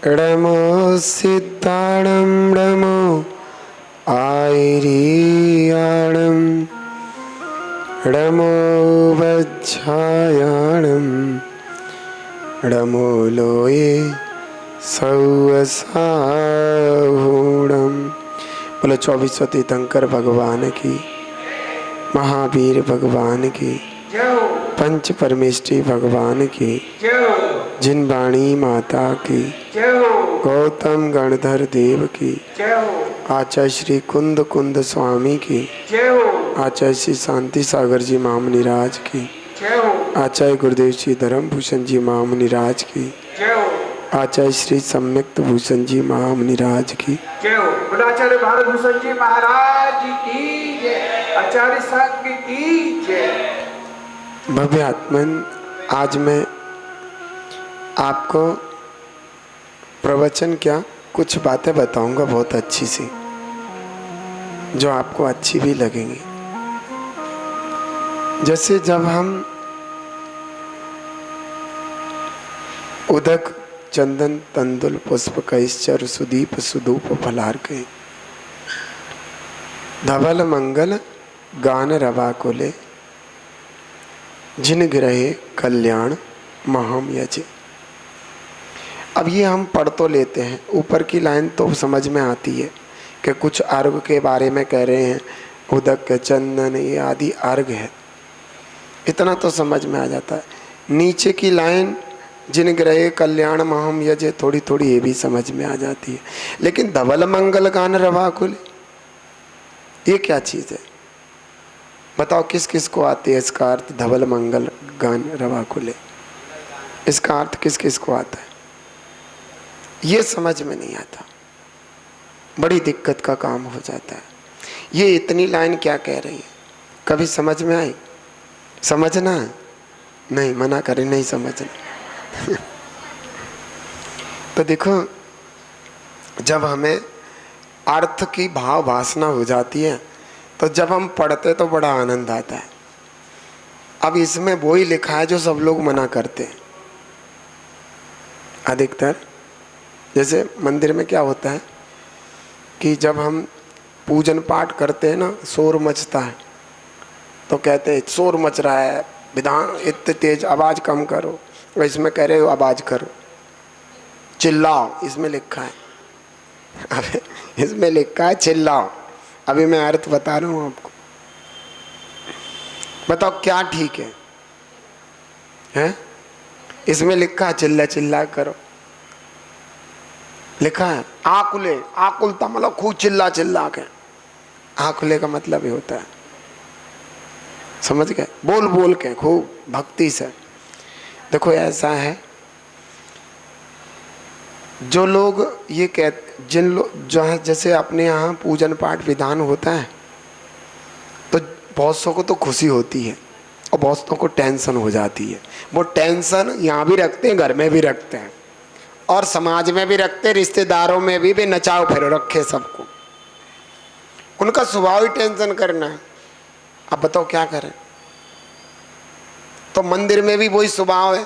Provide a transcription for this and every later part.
ड़मो सिद्धाणं ड़मो आयरीयाणं ड़मो वज्झायाणं ड़मो लोये सौवसाहूणम्। बोलो 24 तीर्थंकर भगवान की, महावीर भगवान की, पंच परमेष्ठी भगवान की, जिन वाणी माता की, गौतम गणधर देव की, आचार्य श्री कुंद कुंद स्वामी की, आचार्य श्री शांति सागर जी महामुनिराज की, आचार्य गुरुदेव श्री धर्मभूषण जी महामुनिराज की, आचार्य श्री सम्यक्त भूषण जी महामुनिराज की, आचार्य भारत भूषण जी महाराज की जय, आचार्य संघ की जय। भव्य आत्मन, आज मैं आपको प्रवचन क्या कुछ बातें बताऊंगा बहुत अच्छी सी, जो आपको अच्छी भी लगेंगी। जैसे जब हम उदक चंदन तंदुल पुष्प कैश्चर सुदीप सुधूप फलार के धवल मंगल गान रवा कोले जिन ग्रहे कल्याण महम यजे। अब ये हम पढ़ तो लेते हैं, ऊपर की लाइन तो समझ में आती है कि कुछ अर्घ के बारे में कह रहे हैं, उदक चंदन ये आदि अर्घ है, इतना तो समझ में आ जाता है। नीचे की लाइन जिन ग्रहे कल्याण महम यजे, थोड़ी थोड़ी ये भी समझ में आ जाती है। लेकिन धवल मंगल गान रवा कुल, ये क्या चीज़ है बताओ, किस किस को आती है इसका अर्थ? धवल मंगल गान रवा कुले, इसका अर्थ किस किस को आता है? ये समझ में नहीं आता, बड़ी दिक्कत का काम हो जाता है। ये इतनी लाइन क्या कह रही है, कभी समझ में आई? समझना है? नहीं, मना करे नहीं समझना। तो देखो, जब हमें अर्थ की भाव वासना हो जाती है तो जब हम पढ़ते तो बड़ा आनंद आता है। अब इसमें वो ही लिखा है जो सब लोग मना करते हैं अधिकतर। जैसे मंदिर में क्या होता है कि जब हम पूजन पाठ करते हैं ना, शोर मचता है तो कहते हैं शोर मच रहा है, विधान इतने तेज, आवाज़ कम करो। इसमें कह रहे हो आवाज़ करो, चिल्लाओ, इसमें लिखा है। अबे इसमें लिखा है चिल्लाओ, अभी मैं अर्थ बता रहा हूँ आपको। बताओ क्या ठीक है? हैं? इसमें लिखा है चिल्ला चिल्ला करो, लिखा है आकुले, आकुलता मतलब खूब चिल्ला चिल्ला के। आकुले का मतलब ये होता है, समझ गए? बोल बोल के खूब भक्ति से। देखो ऐसा है, जो लोग ये कहते, जिन लोग जो है, जैसे अपने यहाँ पूजन पाठ विधान होता है तो बहुत सौ को तो खुशी होती है और बहुत सौ को टेंशन हो जाती है। वो टेंशन यहाँ भी रखते हैं, घर में भी रखते हैं और समाज में भी रखते हैं, रिश्तेदारों में भी नचाओ फिर रखे सबको। उनका स्वभाव ही टेंशन करना है। अब बताओ क्या करें? तो मंदिर में भी वही स्वभाव है,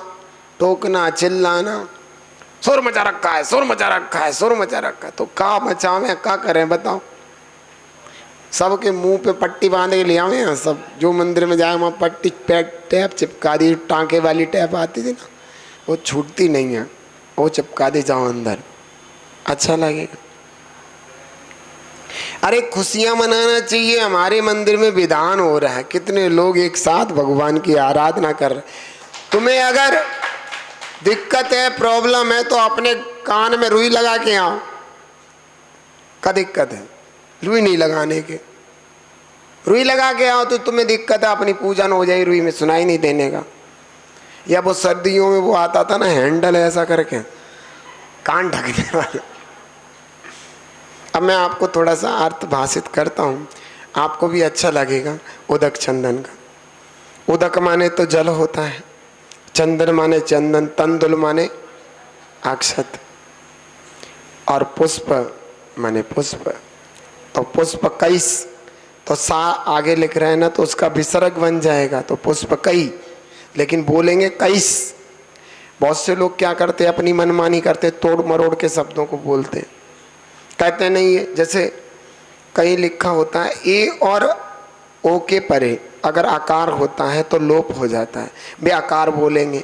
टोकना, चिल्लाना, शोर मचा रखा है, शोर मचा रखा है, शोर मचा रखा है। तो का मचावे, का करें बताओ? सबके मुंह पे पट्टी बांध के ले आवे हैं सब। जो मंदिर में जाए वहाँ पट्टी टैप चिपका दी, टाँके वाली टैप आती थी ना, वो छूटती नहीं है, वो चिपका दी, जाओ अंदर, अच्छा लगेगा। अरे खुशियाँ मनाना चाहिए। हमारे मंदिर में विधान हो रहा है, कितने लोग एक साथ भगवान की आराधना कर रहे। तुम्हें अगर दिक्कत है, प्रॉब्लम है, तो अपने कान में रुई लगा के आओ। क्या दिक्कत है? रुई नहीं लगाने के, रुई लगा के आओ तो तुम्हें दिक्कत है, अपनी पूजा न हो जाए, रुई में सुनाई नहीं देने का। या वो सर्दियों में वो आता था ना हैंडल ऐसा करके कान ढकने वाला। अब मैं आपको थोड़ा सा अर्थ भाषित करता हूँ, आपको भी अच्छा लगेगा। उदक चंदन का, उदक माने तो जल होता है, चंदन माने चंदन, तंदुल माने अक्षत, और पुष्प माने पुष्प। तो पुष्प कैस, तो सा आगे लिख रहे हैं ना, तो उसका विसर्ग बन जाएगा, तो पुष्प कई, लेकिन बोलेंगे कैस। बहुत से लोग क्या करते हैं, अपनी मनमानी करते, तोड़ मरोड़ के शब्दों को बोलते हैं, कहते नहीं है। जैसे कहीं लिखा होता है ए और ओ के परे अगर आकार होता है तो लोप हो जाता है, वे आकार बोलेंगे,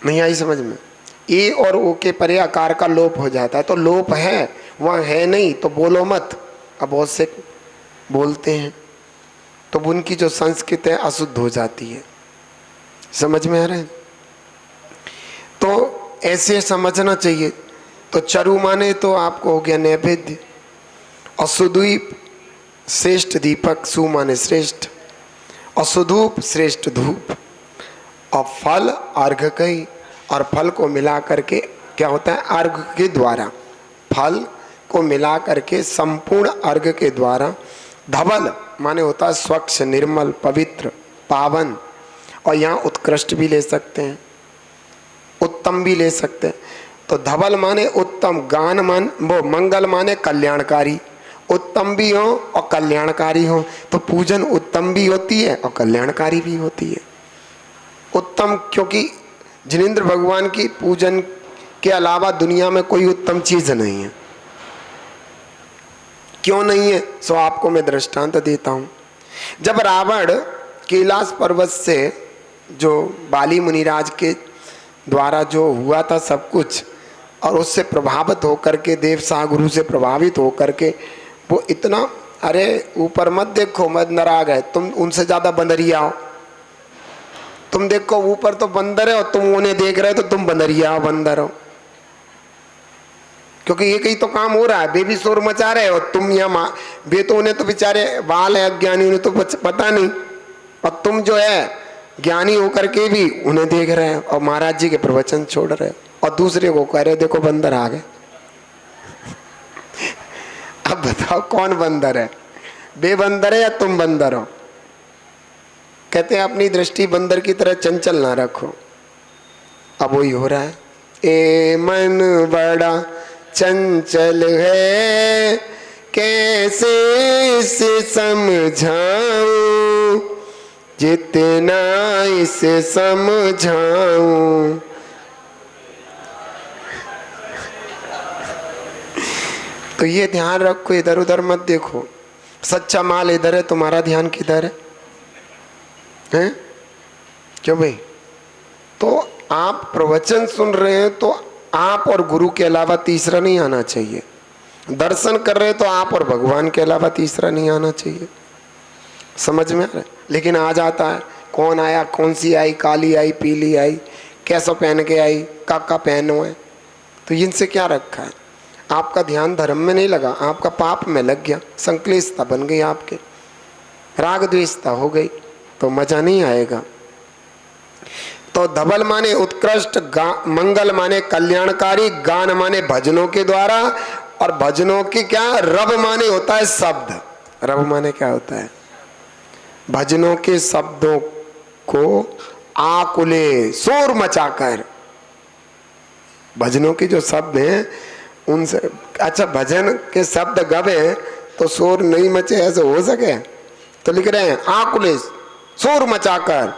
नहीं आई समझ में? ए और ओ के परे आकार का लोप हो जाता है, तो लोप है, वहाँ है नहीं तो बोलो मत। अब बहुत से बोलते हैं तो उनकी जो संस्कृत है अशुद्ध हो जाती है, समझ में आ रहा है? तो ऐसे समझना चाहिए। तो चरु माने तो आपको हो गया नैवेद्य, और सुदीप श्रेष्ठ दीपक, सु माने श्रेष्ठ, और सुधूप श्रेष्ठ धूप, और फल अर्घ कई, और फल को मिला करके क्या होता है, अर्घ के द्वारा, फल को मिला करके संपूर्ण अर्घ के द्वारा, धवल माने होता है स्वच्छ, निर्मल, पवित्र, पावन, और यहाँ उत्कृष्ट भी ले सकते हैं, उत्तम भी ले सकते हैं। तो धवल माने उत्तम, गान मान वो मंगल माने कल्याणकारी, उत्तम भी हो और कल्याणकारी हो, तो पूजन उत्तम भी होती है और कल्याणकारी भी होती है। उत्तम क्योंकि जिनेंद्र भगवान की पूजन के अलावा दुनिया में कोई उत्तम चीज नहीं है। क्यों नहीं है? सो आपको मैं दृष्टांत देता हूं। जब रावण कैलाश पर्वत से जो बाली मुनिराज के द्वारा जो हुआ था सब कुछ, और उससे प्रभावित होकर के, देव शाह गुरु से प्रभावित होकर के वो इतना, अरे ऊपर मत देखो मत नाराज है, तुम उनसे ज्यादा बंदरिया हो, तुम देखो ऊपर तो बंदर है और तुम उन्हें देख रहे हो तो तुम बंदरिया हो, बंदर हो, क्योंकि ये कहीं तो काम हो रहा है, वे भी शोर मचा रहे हो, तुम यहाँ वे तो उन्हें तो बेचारे बाल है अज्ञानी, उन्हें तो पता नहीं, और तुम जो है ज्ञानी होकर के भी उन्हें देख रहे हो और महाराज जी के प्रवचन छोड़ रहे हो, और दूसरे को कह रहे हो देखो बंदर आ गए। अब बताओ कौन बंदर है, वे बंदर है या तुम बंदर हो? कहते हैं अपनी दृष्टि बंदर की तरह चंचल ना रखो। अब वही हो रहा है, ए मन बड़ा चंचल है, कैसे इसे समझाऊं, जितना इसे समझाऊं। तो ये ध्यान रखो, इधर उधर मत देखो, सच्चा माल इधर है, तुम्हारा ध्यान किधर है? हैं? क्यों भाई? तो आप प्रवचन सुन रहे हैं तो आप और गुरु के अलावा तीसरा नहीं आना चाहिए। दर्शन कर रहे हैं तो आप और भगवान के अलावा तीसरा नहीं आना चाहिए। समझ में आ रहा है? लेकिन आ जाता है, कौन आया, कौन सी आई, काली आई, पीली आई, कैसा पहन के आई, काका पहनो है, तो इनसे क्या रखा है? आपका ध्यान धर्म में नहीं लगा, आपका पाप में लग गया, संक्लेशता बन गई, आपके राग द्वेषता हो गई, तो मजा नहीं आएगा। तो धवल माने उत्कृष्ट, मंगल माने कल्याणकारी, गान माने भजनों के द्वारा, और भजनों की क्या, रब माने होता है शब्द। रब माने क्या होता है? भजनों के शब्दों को आकुले शोर मचाकर, भजनों के जो शब्द हैं उनसे, अच्छा भजन के शब्द गवे तो शोर नहीं मचे, ऐसे हो सके? तो लिख रहे हैं आकुले शोर मचाकर,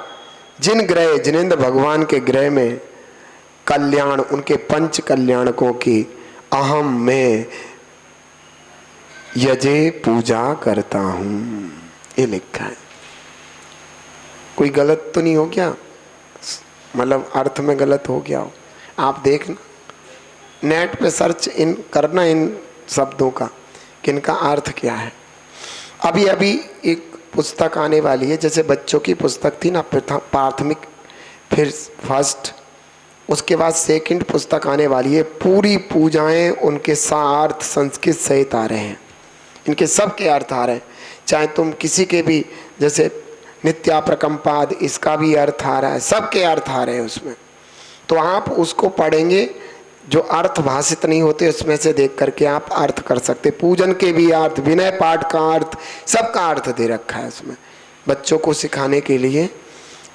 जिन ग्रह, जिनेंद्र भगवान के ग्रह में कल्याण, उनके पंच कल्याणकों की अहम में यजे पूजा करता हूं, ये लिखा है। कोई गलत तो नहीं हो गया? मतलब अर्थ में गलत हो गया हो? आप देखना, नेट पे सर्च इन करना इन शब्दों का कि इनका अर्थ क्या है। अभी अभी एक पुस्तक आने वाली है, जैसे बच्चों की पुस्तक थी ना, प्राथमिक, फिर फर्स्ट, उसके बाद सेकंड पुस्तक आने वाली है, पूरी पूजाएं उनके सार्थ संस्कृत सहित आ रहे हैं, इनके सब के अर्थ आ रहे हैं। चाहे तुम किसी के भी, जैसे नित्या प्रकंपाद, इसका भी अर्थ आ रहा है, सबके अर्थ आ रहे हैं उसमें। तो आप उसको पढ़ेंगे, जो अर्थ भाषित नहीं होते उसमें से देख करके आप अर्थ कर सकते। पूजन के भी अर्थ, विनय पाठ का अर्थ, सबका अर्थ दे रखा है उसमें, बच्चों को सिखाने के लिए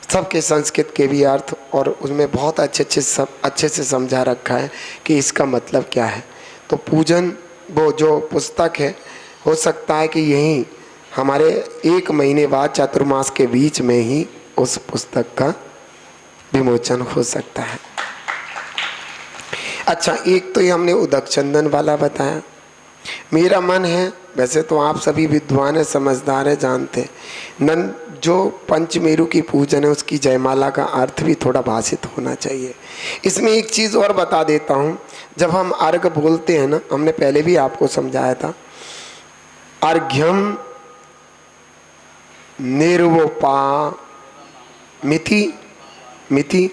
सबके संस्कृत के भी अर्थ, और उसमें बहुत अच्छे से समझा रखा है कि इसका मतलब क्या है। तो पूजन, वो जो पुस्तक है, हो सकता है कि यही हमारे 1 महीने बाद चातुर्मास के बीच में ही उस पुस्तक का विमोचन हो सकता है। अच्छा, एक तो ये हमने उदक चंदन वाला बताया। मेरा मन है, वैसे तो आप सभी विद्वान हैं, समझदार हैं, जानते हैं, नंद जो पंचमेरु की पूजन है उसकी जयमाला का अर्थ भी थोड़ा भाषित होना चाहिए। इसमें एक चीज़ और बता देता हूँ, जब हम अर्घ बोलते हैं ना, हमने पहले भी आपको समझाया था, अर्घ्यम निर्वोपा मिति मिति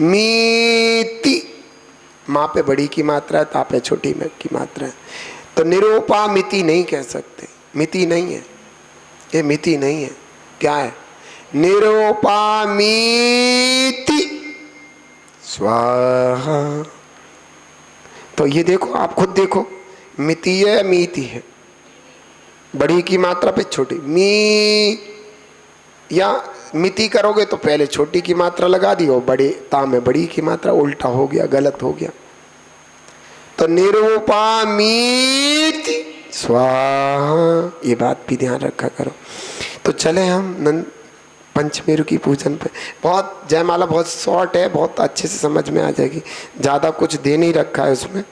मीति, माँ पे बड़ी की मात्रा है, ता पे छोटी में की मात्रा है, तो निरूपा मिति नहीं कह सकते, मिति नहीं है, ये मिति नहीं है, क्या है? निरूपा मिति स्वाहा। तो ये देखो, आप खुद देखो, मिति है मीति है, बड़ी की मात्रा पे छोटी, मी या मिति करोगे तो पहले छोटी की मात्रा लगा दी और बड़े ता में बड़ी की मात्रा, उल्टा हो गया, गलत हो गया। तो निरूपामीति स्वाहा, ये बात भी ध्यान रखा करो। तो चले हम नंद पंचमेरु की पूजन पे। बहुत जयमाला बहुत शॉर्ट है, बहुत अच्छे से समझ में आ जाएगी, ज़्यादा कुछ दे नहीं रखा है उसमें।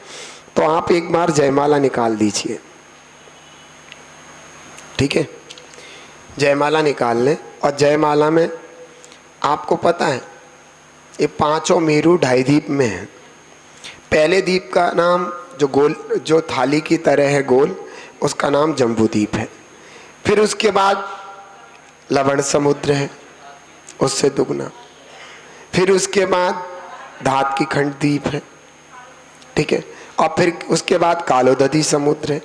तो आप एक बार जयमाला निकाल दीजिए, ठीक है? जयमाला निकाल लें, और जयमाला में आपको पता है ये पांचों मेरु ढाई दीप में है। पहले दीप का नाम जो गोल, जो थाली की तरह है गोल, उसका नाम जम्बूदीप है। फिर उसके बाद लवण समुद्र है, उससे दुगना। फिर उसके बाद धात की खंड दीप है, ठीक है? और फिर उसके बाद कालोदधी समुद्र है,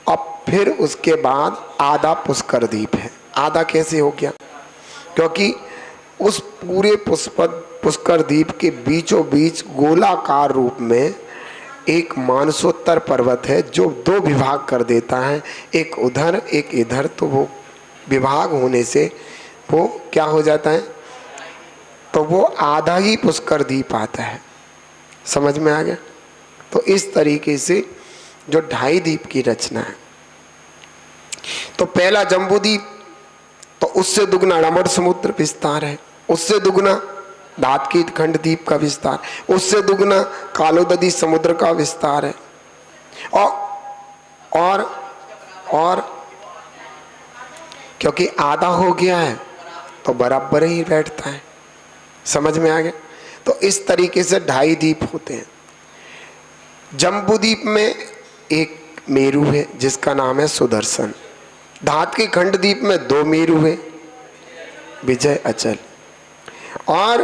और फिर उसके बाद आधा पुष्कर दीप है। आधा कैसे हो गया? क्योंकि उस पूरे पुष्कर द्वीप के बीचों बीच गोलाकार रूप में एक मानसोत्तर पर्वत है जो दो विभाग कर देता है, एक उधर एक इधर। तो वो विभाग होने से वो क्या हो जाता है, तो वो आधा ही पुष्कर द्वीप आता है। समझ में आ गया? तो इस तरीके से जो ढाई द्वीप की रचना है, तो पहला जम्बूद्वीप, तो उससे दुगना लवण समुद्र विस्तार है, उससे दुगना धात की खंड द्वीप का विस्तार, उससे दुगना कालोदधी समुद्र का विस्तार है। और क्योंकि आधा हो गया है तो बराबर ही बैठता है। समझ में आ गया? तो इस तरीके से ढाई द्वीप होते हैं। जम्बूद्वीप में एक मेरु है जिसका नाम है सुदर्शन। धात के खंड द्वीप में दो मेरु है, विजय अचल। और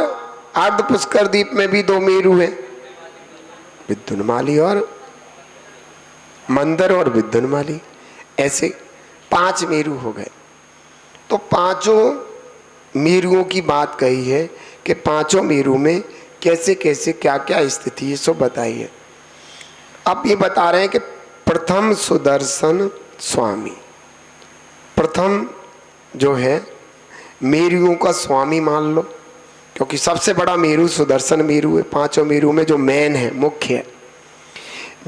अर्ध पुष्कर द्वीप में भी दो मेरु है, विद्युन्माली और मंदर और विद्युन्माली। ऐसे 5 मेरु हो गए। तो पांचों मेरुओं की बात कही है कि पांचों मेरु में कैसे कैसे क्या क्या स्थिति है, सो बताइए। अब ये बता रहे हैं कि प्रथम सुदर्शन स्वामी, प्रथम जो है मेरुओं का स्वामी मान लो, क्योंकि सबसे बड़ा मेरु सुदर्शन मेरु है। पांचों मेरु में जो मेन है, मुख्य है।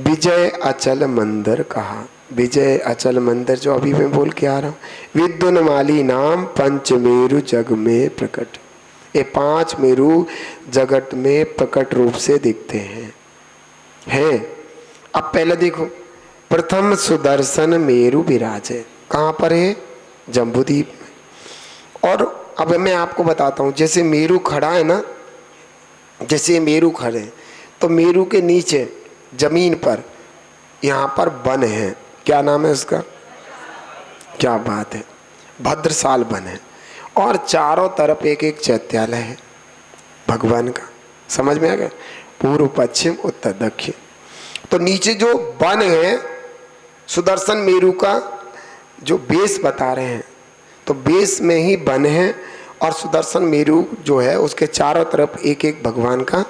विजय अचल मंदिर कहा, विजय अचल मंदिर जो अभी मैं बोल के आ रहा हूँ। विद्युन्माली नाम पंच मेरु जग में प्रकट, ये 5 मेरु जगत में प्रकट रूप से दिखते हैं। अब पहले देखो, प्रथम सुदर्शन मेरु विराजे, कहाँ पर है? जम्बूद्वीप में। और अब मैं आपको बताता हूँ, जैसे मेरु खड़ा है ना, जैसे मेरु खड़े, तो मेरु के नीचे जमीन पर यहाँ पर वन है, क्या नाम है उसका? क्या बात है, भद्रसाल वन है। और चारों तरफ एक एक चैत्यालय है भगवान का। समझ में आ गया? पूर्व पश्चिम उत्तर दक्षिण। तो नीचे जो वन है सुदर्शन मेरु का, जो बेस बता रहे हैं, तो बेस में ही वन है। और सुदर्शन मेरु जो है उसके चारों तरफ एक एक भगवान का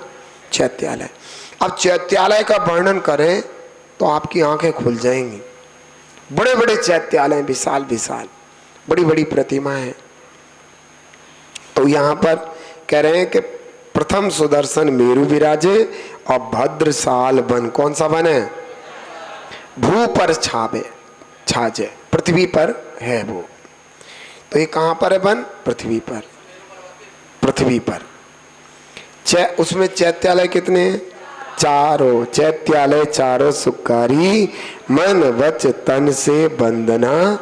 चैत्यालय। अब चैत्यालय का वर्णन करें तो आपकी आंखें खुल जाएंगी। बड़े बड़े चैत्यालय, विशाल विशाल, बड़ी बड़ी प्रतिमाएं हैं। तो यहाँ पर कह रहे हैं कि प्रथम सुदर्शन मेरु विराजे और भद्रसाल वन, कौन सा वन है? भू पर छाजे, पृथ्वी पर है वो। तो ये कहाँ पर है वन? पृथ्वी पर, पृथ्वी पर। उसमें चैत्यालय कितने हैं? चारों चैत्यालय चारों सुखारी, मन वच तन से बंदना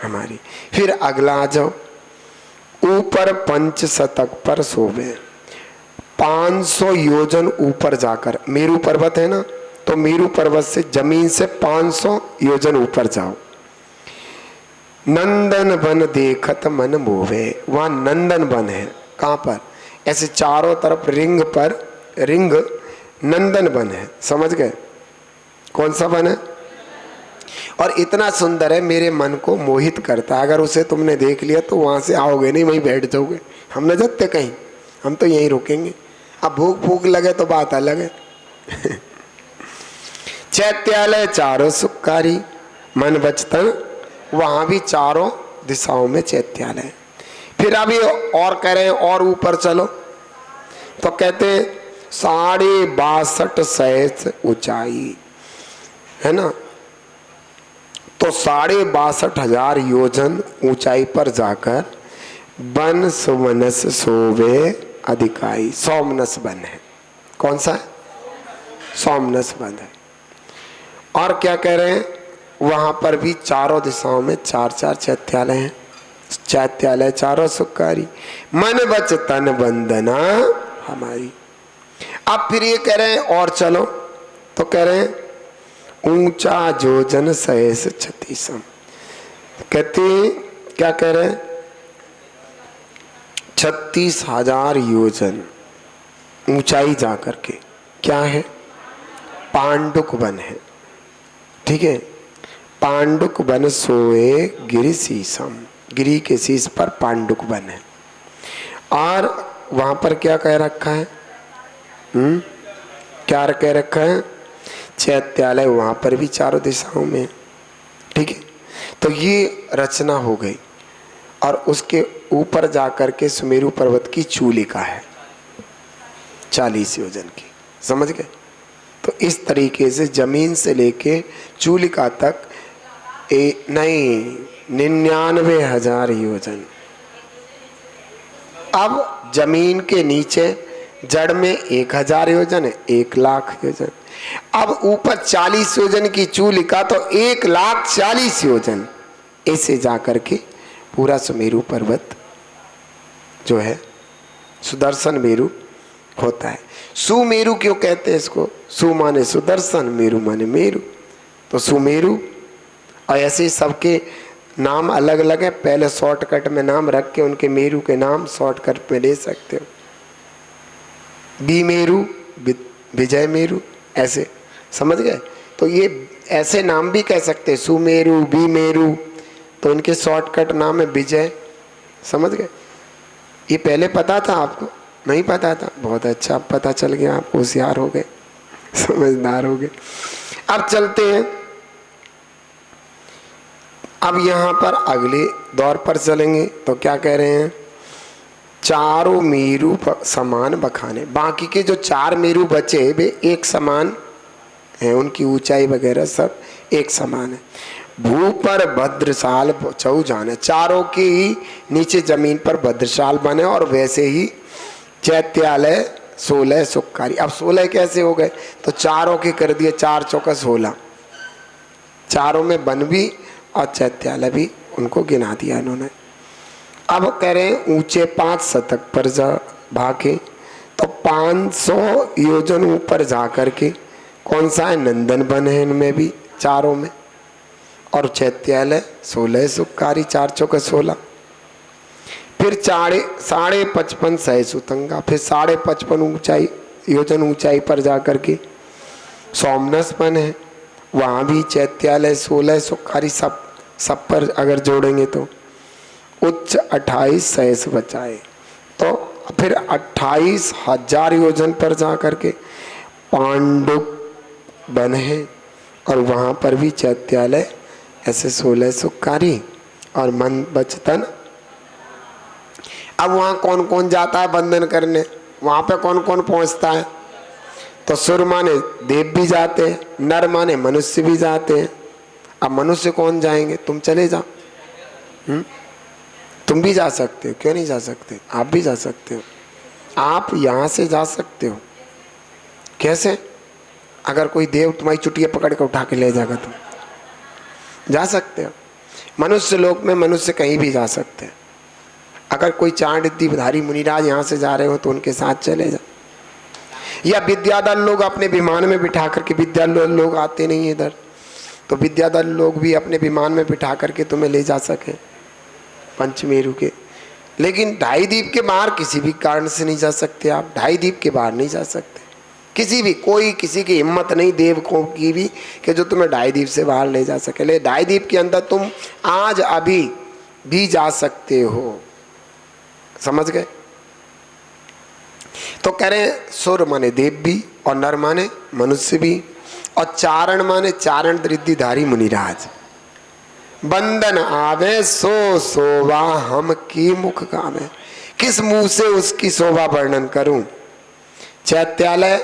हमारी। फिर अगला आ जाओ, ऊपर पंच शतक पर शोभे, 500 योजन ऊपर जाकर, मेरू पर्वत है ना, तो मेरू पर्वत से जमीन से 500 योजन ऊपर जाओ। नंदन वन देखत मन मोहे, वहां नंदन वन है। कहां पर? ऐसे चारों तरफ रिंग पर, रिंग नंदन वन है, समझ गए? कौन सा वन है? और इतना सुंदर है, मेरे मन को मोहित करता है। अगर उसे तुमने देख लिया तो वहां से आओगे नहीं, वहीं बैठ जाओगे। हम न जाते कहीं, हम तो यहीं रुकेंगे। अब भूख भूख लगे तो बात अलग है। चैत्यालय चारों सुखकारी, मन बचतन, वहां भी चारों दिशाओं में चैत्यालय। फिर अभी और कह रहे हैं और ऊपर चलो, तो कहते 62.5 सहस्त्र ऊंचाई है ना, तो 62,500 योजन ऊंचाई पर जाकर वन सुमनस शोभे अधिकाई, सोमनस वन है। कौन सा है? सोमनस वन है। और क्या कह रहे हैं, वहां पर भी चारों दिशाओं में 4-4 चैत्यालय हैं। चैत्यालय चारों सुखकारी, मन बच तन बंदना हमारी। अब फिर ये कह रहे हैं और चलो, तो कह रहे हैं ऊंचा जोजन सहस 36। कहते क्या कह रहे हैं, 36,000 योजन ऊंचाई जाकर के क्या है, पांडुक वन है। ठीक है, पांडुक वन सोए गिरि शीशम, गिरी के शीश पर पांडुक वन है। और वहां पर क्या कह रखा है, क्या कह रखा है, चैत्यालय वहां पर भी चारों दिशाओं में। ठीक है, तो ये रचना हो गई। और उसके ऊपर जाकर के सुमेरु पर्वत की चूलिका है 40 योजन की, समझ गए? तो इस तरीके से जमीन से लेके चूलिका तक 99,000 योजन। अब जमीन के नीचे जड़ में 1,000 योजन है, 1,00,000 योजन। अब ऊपर 40 योजन की चूलिका, तो 1,40,000 योजन। ऐसे जाकर के पूरा सुमेरु पर्वत जो है सुदर्शन मेरु होता है। सुमेरु क्यों कहते हैं इसको? सु माने सुदर्शन, मेरु माने मेरु, तो सुमेरु। और ऐसे ही सबके नाम अलग अलग है, पहले शॉर्टकट में नाम रख के उनके मेरु के नाम शॉर्टकट में ले सकते हो। बी मेरु, विजय मेरु, ऐसे समझ गए? तो ये ऐसे नाम भी कह सकते हैं, सुमेरु, बी मेरु, तो इनके शॉर्टकट नाम है विजय, समझ गए? ये पहले पता था आपको? नहीं पता था? बहुत अच्छा, अब पता चल गया, आप होशियार हो गए, समझदार हो गए। अब चलते हैं, अब यहाँ पर अगले दौर पर चलेंगे। तो क्या कह रहे हैं, चारों मेरु समान बखाने, बाकी के जो 4 मेरु बचे वे एक समान हैं, उनकी ऊंचाई वगैरह सब एक समान है। भू पर भद्रशाल चौ जाने, चारों की नीचे जमीन पर भद्रशाल बने, और वैसे ही चैत्यालय 16 सुखकारी। अब 16 कैसे हो गए, तो चारों के कर दिए, 4 चौका 16, चारों में वन भी और चैत्यालय भी, उनको गिना दिया इन्होंने। अब कह रहे हैं ऊंचे 5 शतक पर जा भागे, तो 500 योजन ऊपर जा करके कौन सा है, नंदन वन है इनमें भी चारों में। और चैत्यालय 16 सुखकारी, 4 चौका 16। फिर 55.5 सहस उतंगा, फिर 55.5 ऊंचाई योजन ऊंचाई पर जाकर के सोमनस वन है, वहाँ भी चैत्यालय 16 सुखकारी, सब पर अगर जोड़ेंगे तो उच्च 28 सहस बचाए। तो फिर 28,000 योजन पर जाकर के पांडुक वन है, और वहाँ पर भी चैत्यालय ऐसे 16 सुखकारी और मन बचतन। अब वहाँ कौन कौन जाता है बंधन करने, वहाँ पे कौन कौन पहुँचता है, तो सुर माने देव भी जाते हैं, नर माने मनुष्य भी जाते हैं। अब मनुष्य कौन जाएंगे, तुम चले जाओ, तुम भी जा सकते हो, क्यों नहीं जा सकते? आप भी जा सकते हो, आप यहाँ से जा सकते हो। कैसे? अगर कोई देव तुम्हारी चुटिया पकड़ के उठा के ले जाएगा तुम जा सकते हो। मनुष्य लोक में मनुष्य कहीं भी जा सकते हैं। अगर कोई चांडित्यधारी मुनिराज यहाँ से जा रहे हो तो उनके साथ चले जा, या विद्याधर लोग अपने विमान में बिठा करके, विद्याधर लोग आते नहीं इधर, तो विद्याधर लोग भी अपने विमान में बिठा करके तुम्हें ले जा सके पंचमेरु के। लेकिन ढाई द्वीप के बाहर किसी भी कारण से नहीं जा सकते आप, ढाई द्वीप के बाहर नहीं जा सकते किसी भी, कोई किसी की हिम्मत नहीं देवकों की भी कि जो तुम्हें ढाई द्वीप से बाहर ले जा सके। ले ढाई द्वीप के अंदर तुम आज अभी भी जा सकते हो, समझ गए। तो कह रहे सुर माने देव भी और नर माने मनुष्य भी, और चारण माने चारण रिद्धिधारी मुनिराज। बंदन आवे सो शोभा हम की मुख गावे, किस मुंह से उसकी शोभा वर्णन करूं। चैत्यालय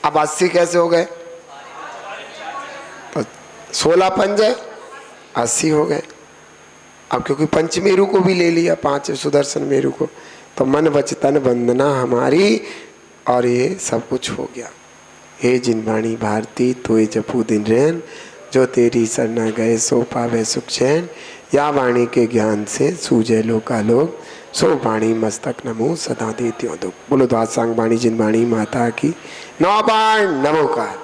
अब 80 कैसे हो गए, 16 पंजे 80 हो गए। अब क्योंकि पंचमेरु को भी ले लिया, 5 सुदर्शन मेरु को, तो मन वचतन वंदना हमारी, और ये सब कुछ हो गया। हे जिनवाणी भारती तोय जपू दिन रैन, जो तेरी शरणा गए सो पावे सुख चैन। या वाणी के ज्ञान से सूझे लोकालोक, सो वाणी मस्तक नमो सदा देत्यो दुख। बोलो द्वादशांग वाणी जिनवाणी माता की 9 बार नमोकार।